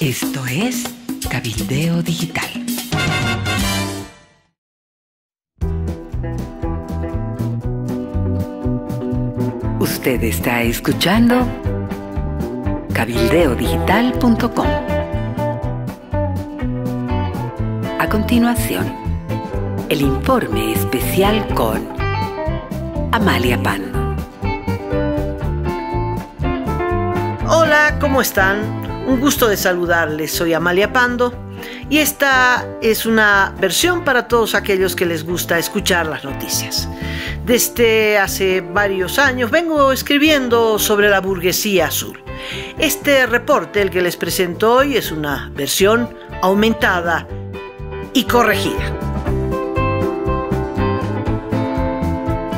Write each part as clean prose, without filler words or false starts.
Esto es Cabildeo Digital. Usted está escuchando cabildeodigital.com. A continuación, el informe especial con Amalia Pando. Hola, ¿cómo están? Un gusto de saludarles. Soy Amalia Pando y esta es una versión para todos aquellos que les gusta escuchar las noticias. Desde hace varios años vengo escribiendo sobre la burguesía azul. Este reporte, el que les presento hoy, es una versión aumentada y corregida.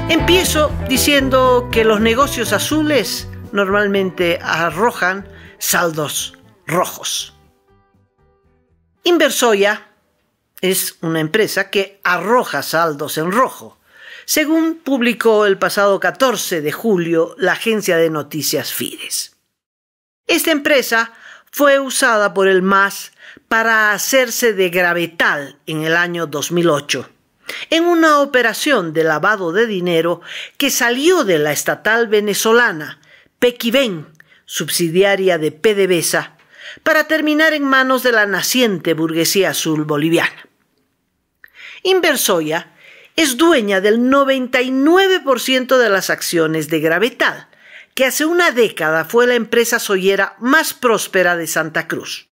Empiezo diciendo que los negocios azules normalmente arrojan saldos rojos. Inversoya es una empresa que arroja saldos en rojo, según publicó el pasado 14 de julio la agencia de noticias Fides. Esta empresa fue usada por el MAS para hacerse de Gravetal en el año 2008, en una operación de lavado de dinero que salió de la estatal venezolana Pequiven, subsidiaria de PDVSA, para terminar en manos de la naciente burguesía azul boliviana. Inversoya es dueña del 99% de las acciones de Gravetal, que hace una década fue la empresa soyera más próspera de Santa Cruz.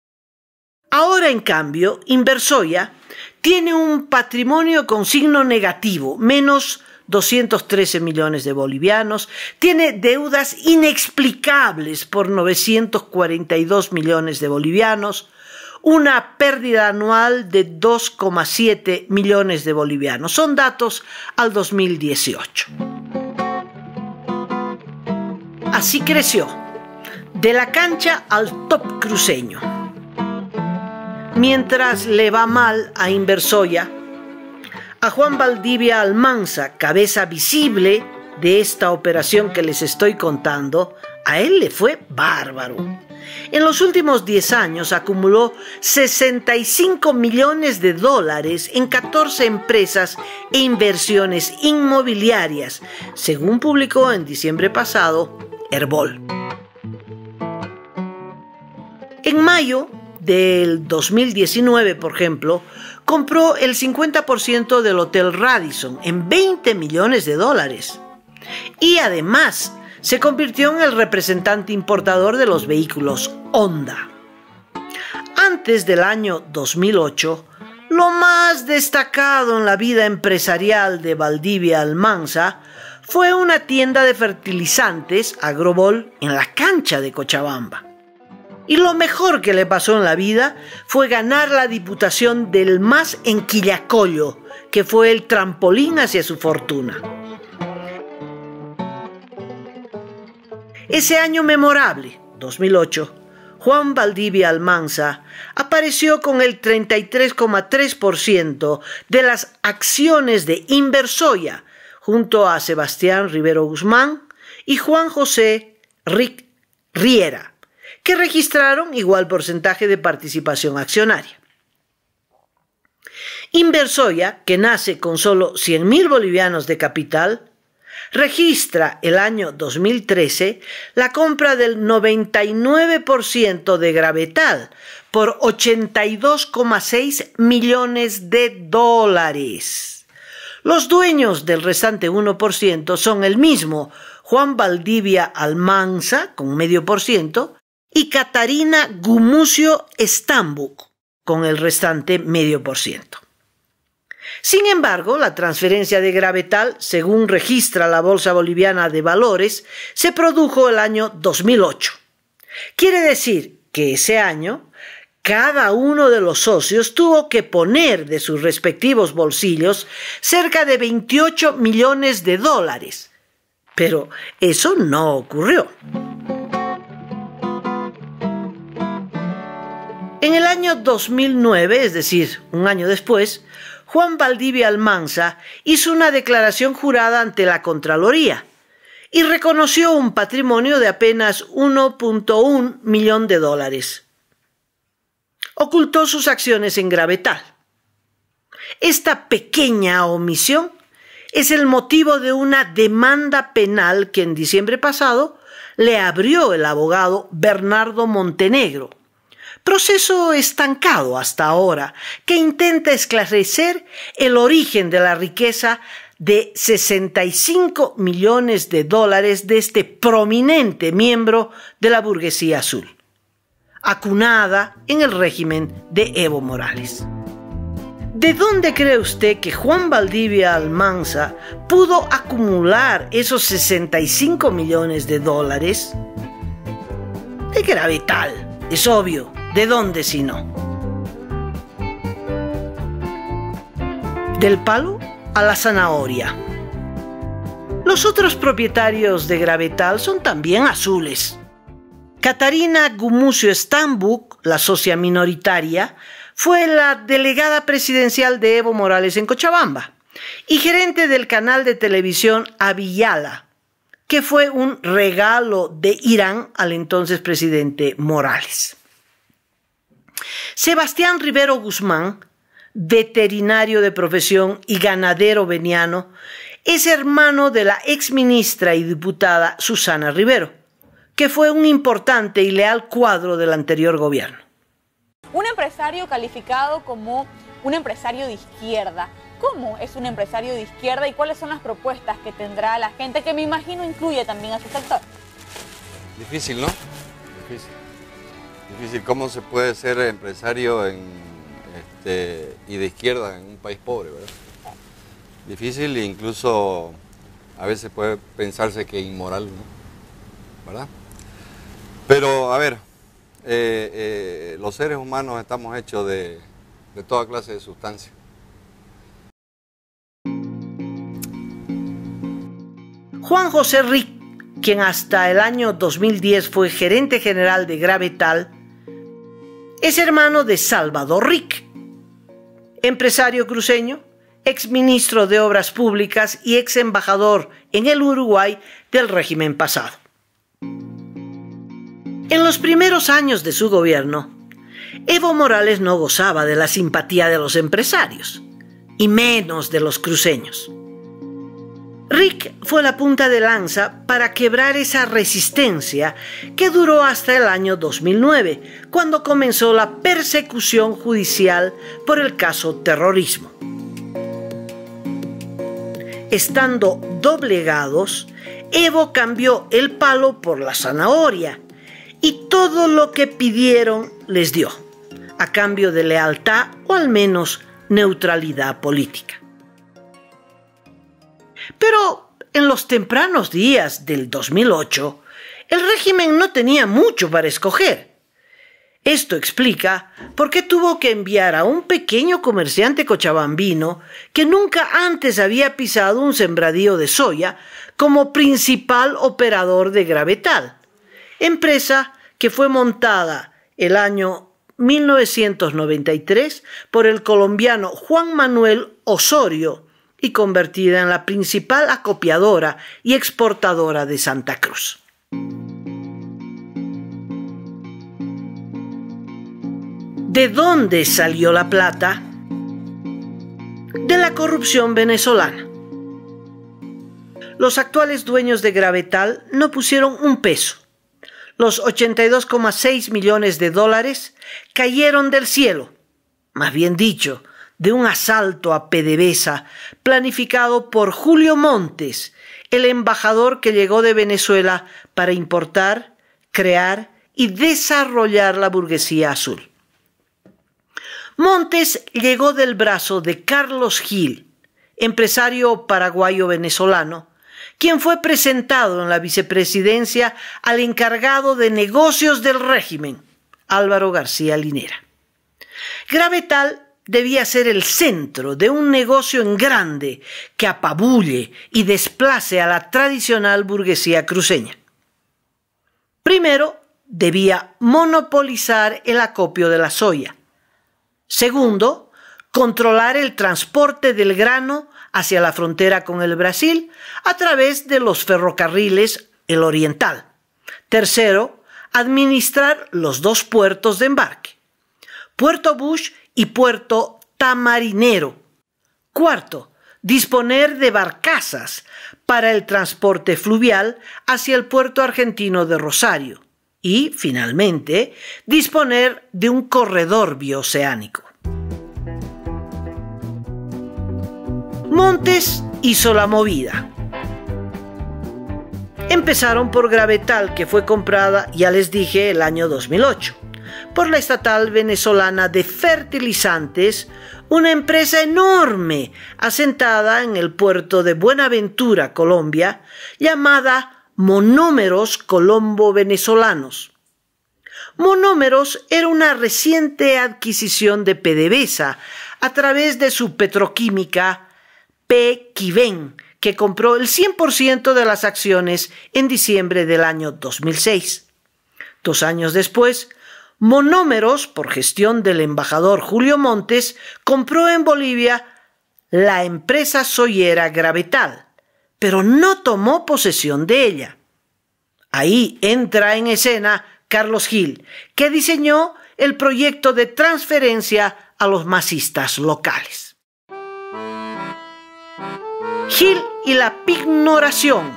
Ahora, en cambio, Inversoya tiene un patrimonio con signo negativo, menos 213 millones de bolivianos, tiene deudas inexplicables por 942 millones de bolivianos, una pérdida anual de 2,7 millones de bolivianos. Son datos al 2018. Así creció, de la cancha al top cruceño. Mientras le va mal a Inversoya, a Juan Valdivia Almanza, cabeza visible de esta operación que les estoy contando, a él le fue bárbaro. En los últimos 10 años acumuló 65 millones de dólares en 14 empresas e inversiones inmobiliarias, según publicó en diciembre pasado Herbol. En mayo del 2019, por ejemplo, compró el 50% del Hotel Radisson en 20 millones de dólares. Y además se convirtió en el representante importador de los vehículos Honda. Antes del año 2008, lo más destacado en la vida empresarial de Valdivia Almanza fue una tienda de fertilizantes, Agrobol, en la cancha de Cochabamba. Y lo mejor que le pasó en la vida fue ganar la diputación del MAS en Quillacollo, que fue el trampolín hacia su fortuna. Ese año memorable, 2008, Juan Valdivia Almanza apareció con el 33,3% de las acciones de Inversoya, junto a Sebastián Rivero Guzmán y Juan José Riera, que registraron igual porcentaje de participación accionaria. Inversoya, que nace con solo 100.000 bolivianos de capital, registra el año 2013 la compra del 99% de Gravetal por 82,6 millones de dólares. Los dueños del restante 1% son el mismo Juan Valdivia Almanza, con 0,5%, y Catarina Gumucio Stambuk, con el restante 0,5%. Sin embargo, la transferencia de Gravetal, según registra la Bolsa Boliviana de Valores, se produjo el año 2008. Quiere decir que ese año, cada uno de los socios tuvo que poner de sus respectivos bolsillos cerca de 28 millones de dólares. Pero eso no ocurrió. En el año 2009, es decir, un año después, Juan Valdivia Almanza hizo una declaración jurada ante la Contraloría y reconoció un patrimonio de apenas 1,1 millón de dólares. ocultó sus acciones en Gravetal. Esta pequeña omisión es el motivo de una demanda penal que en diciembre pasado le abrió el abogado Bernardo Montenegro. Proceso estancado hasta ahora que intenta esclarecer el origen de la riqueza de 65 millones de dólares de este prominente miembro de la burguesía azul, acunada en el régimen de Evo Morales. ¿De dónde cree usted que Juan Valdivia Almanza pudo acumular esos 65 millones de dólares? De Gravetal, es obvio. ¿De dónde si no? Del palo a la zanahoria. Los otros propietarios de Gravetal son también azules. Catarina Gumucio Stambuk, la socia minoritaria, fue la delegada presidencial de Evo Morales en Cochabamba y gerente del canal de televisión Aviyala, que fue un regalo de Irán al entonces presidente Morales. Sebastián Rivero Guzmán, veterinario de profesión y ganadero veniano, es hermano de la exministra y diputada Susana Rivero, que fue un importante y leal cuadro del anterior gobierno. Un empresario calificado como un empresario de izquierda. ¿Cómo es un empresario de izquierda y cuáles son las propuestas que tendrá la gente que me imagino incluye también a su sector? Difícil, ¿no? Difícil. ¿Cómo se puede ser empresario y de izquierda en un país pobre, verdad? Difícil e incluso a veces puede pensarse que es inmoral, ¿no? ¿Verdad? Pero, a ver, los seres humanos estamos hechos de toda clase de sustancias. Juan José Rick, quien hasta el año 2010 fue gerente general de Gravetal, es hermano de Salvador Rick, empresario cruceño, exministro de Obras Públicas y ex embajador en el Uruguay del régimen pasado. En los primeros años de su gobierno, Evo Morales no gozaba de la simpatía de los empresarios, y menos de los cruceños. Rick fue la punta de lanza para quebrar esa resistencia que duró hasta el año 2009, cuando comenzó la persecución judicial por el caso terrorismo. Estando doblegados, Evo cambió el palo por la zanahoria y todo lo que pidieron les dio, a cambio de lealtad o al menos neutralidad política. Pero en los tempranos días del 2008, el régimen no tenía mucho para escoger. Esto explica por qué tuvo que enviar a un pequeño comerciante cochabambino que nunca antes había pisado un sembradío de soya como principal operador de Gravetal, empresa que fue montada el año 1993 por el colombiano Juan Manuel Osorio y convertida en la principal acopiadora y exportadora de Santa Cruz. ¿De dónde salió la plata? De la corrupción venezolana. Los actuales dueños de Gravetal no pusieron un peso. Los 82,6 millones de dólares cayeron del cielo, más bien dicho, de un asalto a PDVSA planificado por Julio Montes, el embajador que llegó de Venezuela para importar, crear y desarrollar la burguesía azul. Montes llegó del brazo de Carlos Gil, empresario paraguayo-venezolano, quien fue presentado en la vicepresidencia al encargado de negocios del régimen, Álvaro García Linera. Gravetal debía ser el centro de un negocio en grande que apabulle y desplace a la tradicional burguesía cruceña. Primero, debía monopolizar el acopio de la soya. Segundo, controlar el transporte del grano hacia la frontera con el Brasil a través de los ferrocarriles El Oriental. Tercero, administrar los 2 puertos de embarque. Puerto Bush y Puerto Tamarinero. Cuarto, disponer de barcazas para el transporte fluvial hacia el puerto argentino de Rosario. Y, finalmente, disponer de un corredor bioceánico. Montes hizo la movida. Empezaron por Gravetal, que fue comprada, ya les dije, el año 2008, por la estatal venezolana de fertilizantes, una empresa enorme asentada en el puerto de Buenaventura, Colombia, llamada Monómeros Colombo Venezolanos. Monómeros era una reciente adquisición de PDVSA a través de su petroquímica Pequiven, que compró el 100% de las acciones en diciembre del año 2006. 2 años después, Monómeros, por gestión del embajador Julio Montes, compró en Bolivia la empresa soyera Gravetal, pero no tomó posesión de ella. Ahí entra en escena Carlos Gil, que diseñó el proyecto de transferencia a los masistas locales. Gil y la pignoración.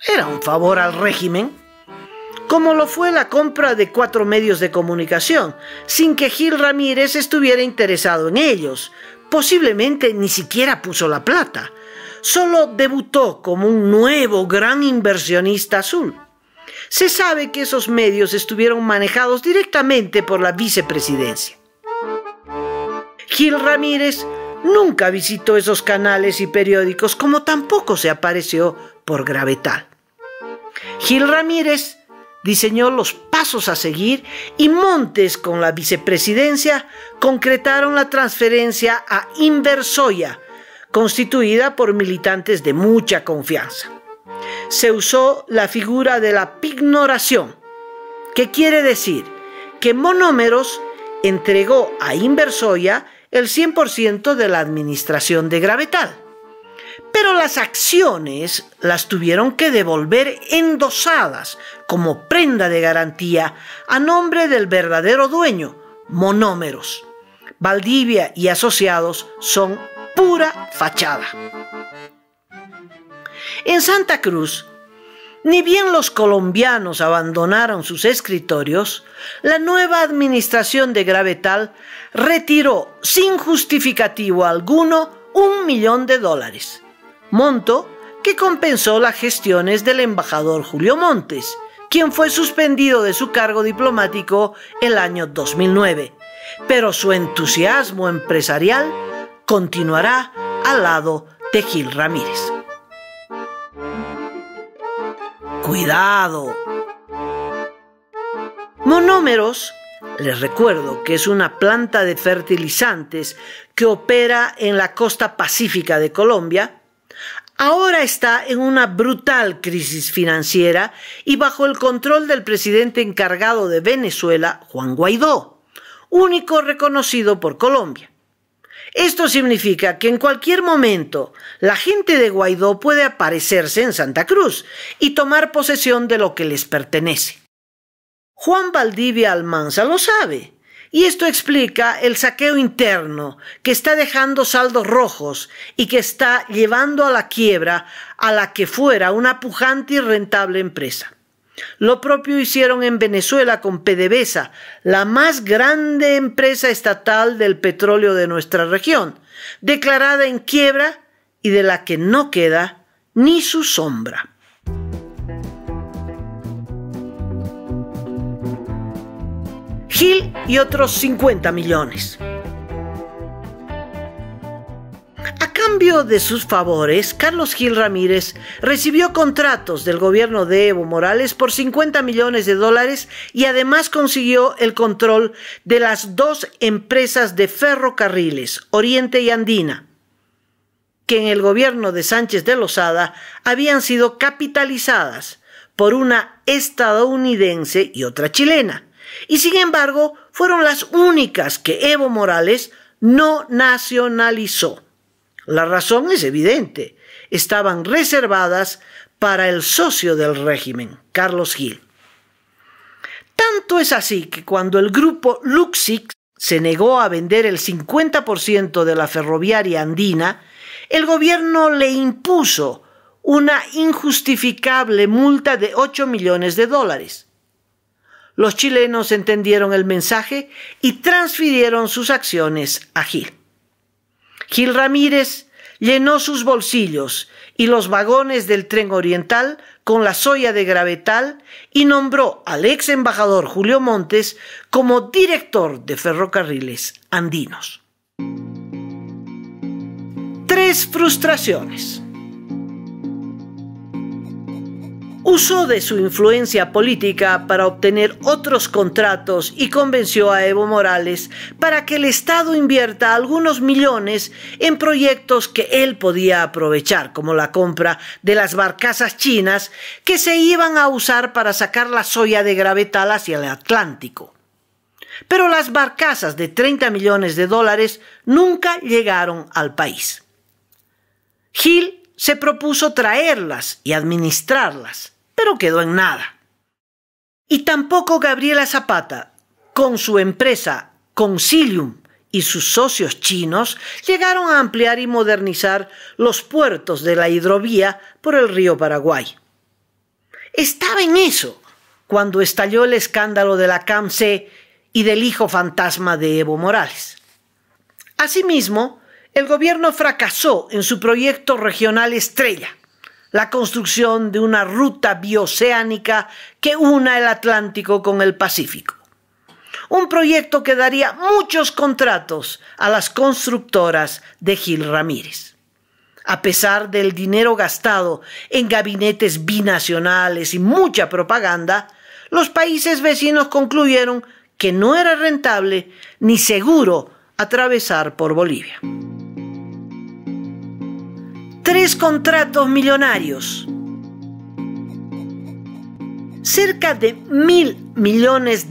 Era un favor al régimen, como lo fue la compra de 4 medios de comunicación, sin que Gil Ramírez estuviera interesado en ellos. Posiblemente ni siquiera puso la plata. Solo debutó como un nuevo gran inversionista azul. Se sabe que esos medios estuvieron manejados directamente por la vicepresidencia. Gil Ramírez nunca visitó esos canales y periódicos, como tampoco se apareció por Gravetal. Gil Ramírez diseñó los pasos a seguir y Montes, con la vicepresidencia, concretaron la transferencia a Inversoya, constituida por militantes de mucha confianza. Se usó la figura de la pignoración, que quiere decir que Monómeros entregó a Inversoya el 100% de la administración de Gravetal. Pero las acciones las tuvieron que devolver endosadas como prenda de garantía a nombre del verdadero dueño, Monómeros. Valdivia y asociados son pura fachada. En Santa Cruz, ni bien los colombianos abandonaron sus escritorios, la nueva administración de Gravetal retiró sin justificativo alguno $1 millón, monto que compensó las gestiones del embajador Julio Montes, quien fue suspendido de su cargo diplomático el año 2009, pero su entusiasmo empresarial continuará al lado de Gil Ramírez. ¡Cuidado! Monómeros, les recuerdo que es una planta de fertilizantes que opera en la costa pacífica de Colombia, ahora está en una brutal crisis financiera y bajo el control del presidente encargado de Venezuela, Juan Guaidó, único reconocido por Colombia. Esto significa que en cualquier momento la gente de Guaidó puede aparecerse en Santa Cruz y tomar posesión de lo que les pertenece. Juan Valdivia Almanza lo sabe, y esto explica el saqueo interno que está dejando saldos rojos y que está llevando a la quiebra a la que fuera una pujante y rentable empresa. Lo propio hicieron en Venezuela con PDVSA, la más grande empresa estatal del petróleo de nuestra región, declarada en quiebra y de la que no queda ni su sombra. Gil y otros 50 millones. A cambio de sus favores, Carlos Gil Ramírez recibió contratos del gobierno de Evo Morales por $50 millones y además consiguió el control de las 2 empresas de ferrocarriles, Oriente y Andina, que en el gobierno de Sánchez de Lozada habían sido capitalizadas por una estadounidense y otra chilena, y sin embargo fueron las únicas que Evo Morales no nacionalizó. La razón es evidente: estaban reservadas para el socio del régimen, Carlos Gil. Tanto es así que cuando el grupo Luxic se negó a vender el 50% de la ferroviaria andina, el gobierno le impuso una injustificable multa de $8 millones. Los chilenos entendieron el mensaje y transfirieron sus acciones a Gil. Gil Ramírez llenó sus bolsillos y los vagones del tren oriental con la soya de Gravetal y nombró al ex embajador Julio Montes como director de Ferrocarriles Andinos. 3 frustraciones. Usó de su influencia política para obtener otros contratos y convenció a Evo Morales para que el Estado invierta algunos millones en proyectos que él podía aprovechar, como la compra de las barcazas chinas que se iban a usar para sacar la soya de Gravetal hacia el Atlántico. Pero las barcazas de $30 millones nunca llegaron al país. Gil se propuso traerlas y administrarlas, pero quedó en nada. Y tampoco Gabriela Zapata, con su empresa Consilium y sus socios chinos, llegaron a ampliar y modernizar los puertos de la hidrovía por el río Paraguay. Estaba en eso cuando estalló el escándalo de la CAMC y del hijo fantasma de Evo Morales. Asimismo, el gobierno fracasó en su proyecto regional estrella, la construcción de una ruta bioceánica que una el Atlántico con el Pacífico. Un proyecto que daría muchos contratos a las constructoras de Gil Ramírez. A pesar del dinero gastado en gabinetes binacionales y mucha propaganda, los países vecinos concluyeron que no era rentable ni seguro atravesar por Bolivia. 3 contratos millonarios. Cerca de $1.000 millones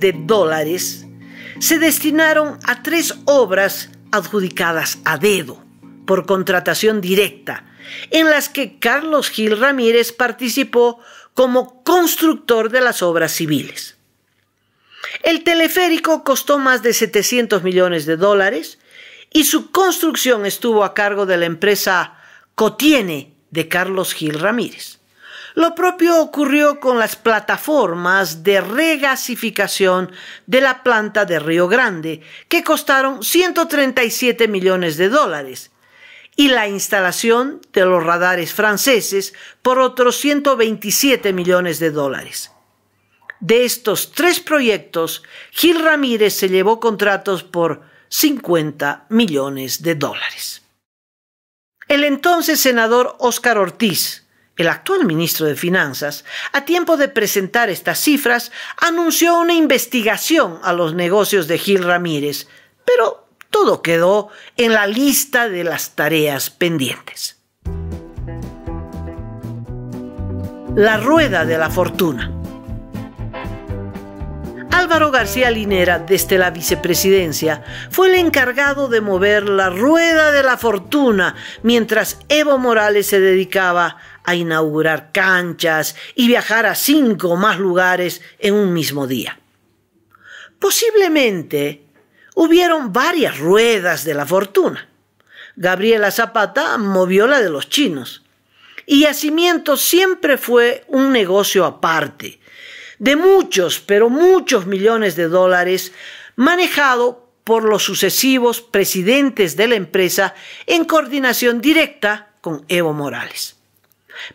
se destinaron a 3 obras adjudicadas a dedo por contratación directa, en las que Carlos Gil Ramírez participó como constructor de las obras civiles. El teleférico costó más de $700 millones y su construcción estuvo a cargo de la empresa Cotiene de Carlos Gil Ramírez. Lo propio ocurrió con las plataformas de regasificación de la planta de Río Grande, que costaron $137 millones, y la instalación de los radares franceses por otros $127 millones. De estos 3 proyectos, Gil Ramírez se llevó contratos por $50 millones. El entonces senador Óscar Ortiz, el actual ministro de Finanzas, a tiempo de presentar estas cifras, anunció una investigación a los negocios de Gil Ramírez, pero todo quedó en la lista de las tareas pendientes. La rueda de la fortuna. Álvaro García Linera, desde la vicepresidencia, fue el encargado de mover la rueda de la fortuna mientras Evo Morales se dedicaba a inaugurar canchas y viajar a 5 más lugares en un mismo día. Posiblemente hubieron varias ruedas de la fortuna. Gabriela Zapata movió la de los chinos. Y Yacimientos siempre fue un negocio aparte, de muchos, pero muchos millones de dólares, manejado por los sucesivos presidentes de la empresa en coordinación directa con Evo Morales.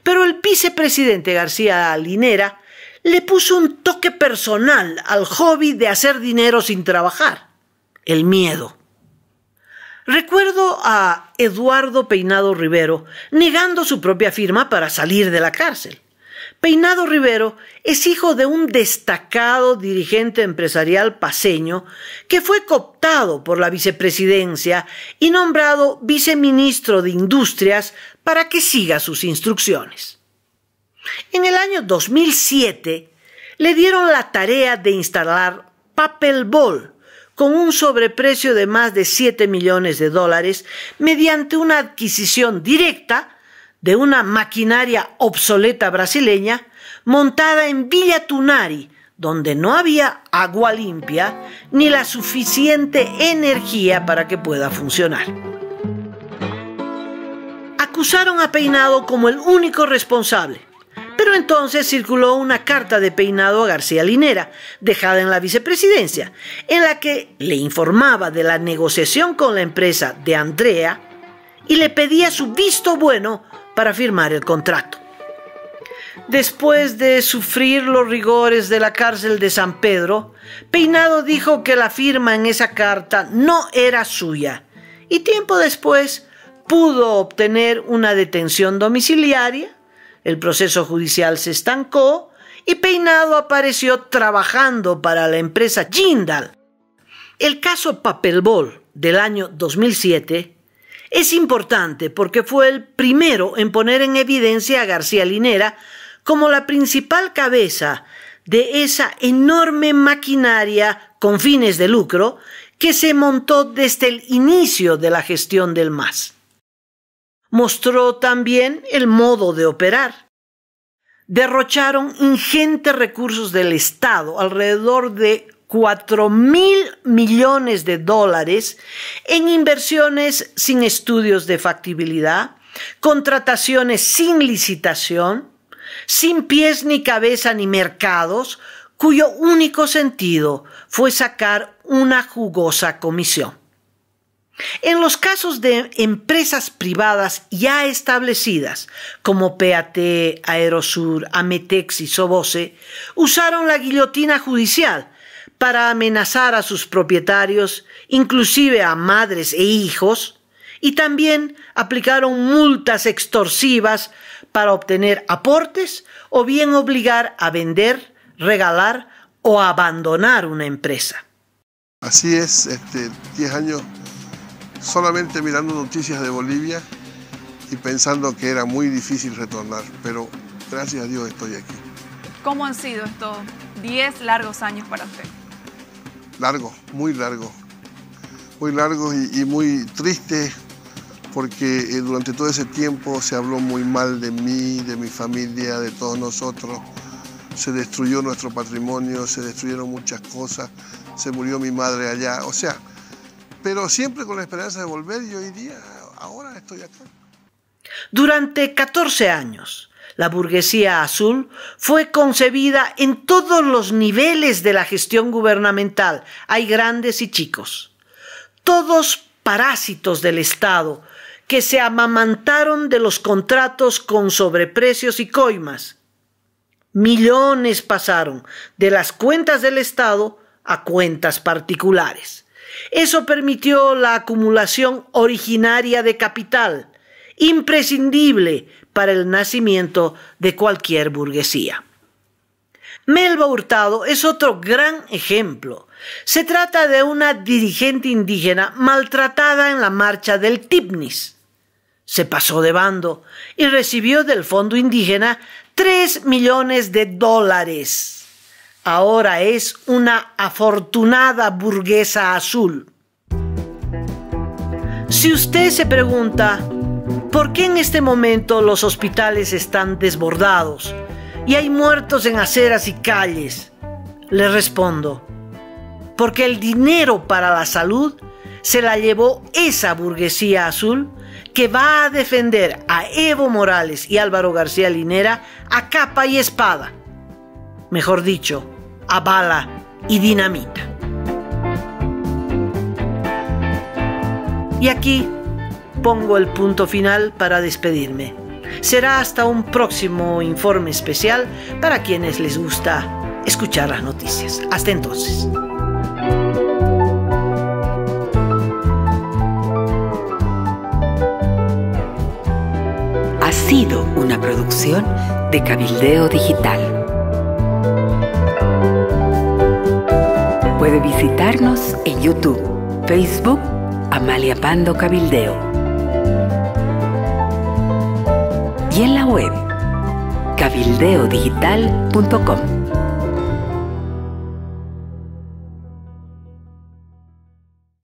Pero el vicepresidente García Linera le puso un toque personal al hobby de hacer dinero sin trabajar: el miedo. Recuerdo a Eduardo Peinado Rivero negando su propia firma para salir de la cárcel. Peinado Rivero es hijo de un destacado dirigente empresarial paceño que fue cooptado por la vicepresidencia y nombrado viceministro de Industrias para que siga sus instrucciones. En el año 2007 le dieron la tarea de instalar Papel Bol con un sobreprecio de más de $7 millones mediante una adquisición directa de una maquinaria obsoleta brasileña montada en Villa Tunari, donde no había agua limpia ni la suficiente energía para que pueda funcionar. Acusaron a Peinado como el único responsable, pero entonces circuló una carta de Peinado a García Linera, dejada en la vicepresidencia, en la que le informaba de la negociación con la empresa de Andrea y le pedía su visto bueno para firmar el contrato. Después de sufrir los rigores de la cárcel de San Pedro, Peinado dijo que la firma en esa carta no era suya y tiempo después pudo obtener una detención domiciliaria, el proceso judicial se estancó y Peinado apareció trabajando para la empresa Jindal. El caso Papelbol del año 2007 es importante porque fue el primero en poner en evidencia a García Linera como la principal cabeza de esa enorme maquinaria con fines de lucro que se montó desde el inicio de la gestión del MAS. Mostró también el modo de operar. Derrocharon ingentes recursos del Estado, alrededor de 4.000 millones de dólares en inversiones sin estudios de factibilidad, contrataciones sin licitación, sin pies ni cabeza ni mercados, cuyo único sentido fue sacar una jugosa comisión. En los casos de empresas privadas ya establecidas, como PAT, Aerosur, Ametex y Soboce, usaron la guillotina judicial para amenazar a sus propietarios, inclusive a madres e hijos, y también aplicaron multas extorsivas para obtener aportes o bien obligar a vender, regalar o abandonar una empresa. Así es, 10 años solamente mirando noticias de Bolivia y pensando que era muy difícil retornar, pero gracias a Dios estoy aquí. ¿Cómo han sido estos 10 largos años para usted? Largos, muy largos y muy tristes, porque durante todo ese tiempo se habló muy mal de mí, de mi familia, de todos nosotros. Se destruyó nuestro patrimonio, se destruyeron muchas cosas, se murió mi madre allá, pero siempre con la esperanza de volver, y hoy día, ahora estoy acá. Durante 14 años, la burguesía azul fue concebida en todos los niveles de la gestión gubernamental, hay grandes y chicos, todos parásitos del Estado que se amamantaron de los contratos con sobreprecios y coimas. Millones pasaron de las cuentas del Estado a cuentas particulares. Eso permitió la acumulación originaria de capital, imprescindible para el nacimiento de cualquier burguesía. Melba Hurtado es otro gran ejemplo. Se trata de una dirigente indígena maltratada en la marcha del Tipnis. Se pasó de bando y recibió del fondo indígena $3 millones. Ahora es una afortunada burguesa azul. Si usted se pregunta ¿por qué en este momento los hospitales están desbordados y hay muertos en aceras y calles? Le respondo, porque el dinero para la salud se la llevó esa burguesía azul que va a defender a Evo Morales y Álvaro García Linera a capa y espada. Mejor dicho, a bala y dinamita. Y aquí pongo el punto final para despedirme. Será hasta un próximo informe especial para quienes les gusta escuchar las noticias. Hasta entonces. Ha sido una producción de Cabildeo Digital. Puede visitarnos en YouTube, Facebook, Amalia Pando Cabildeo. Y en la web, cabildeodigital.com.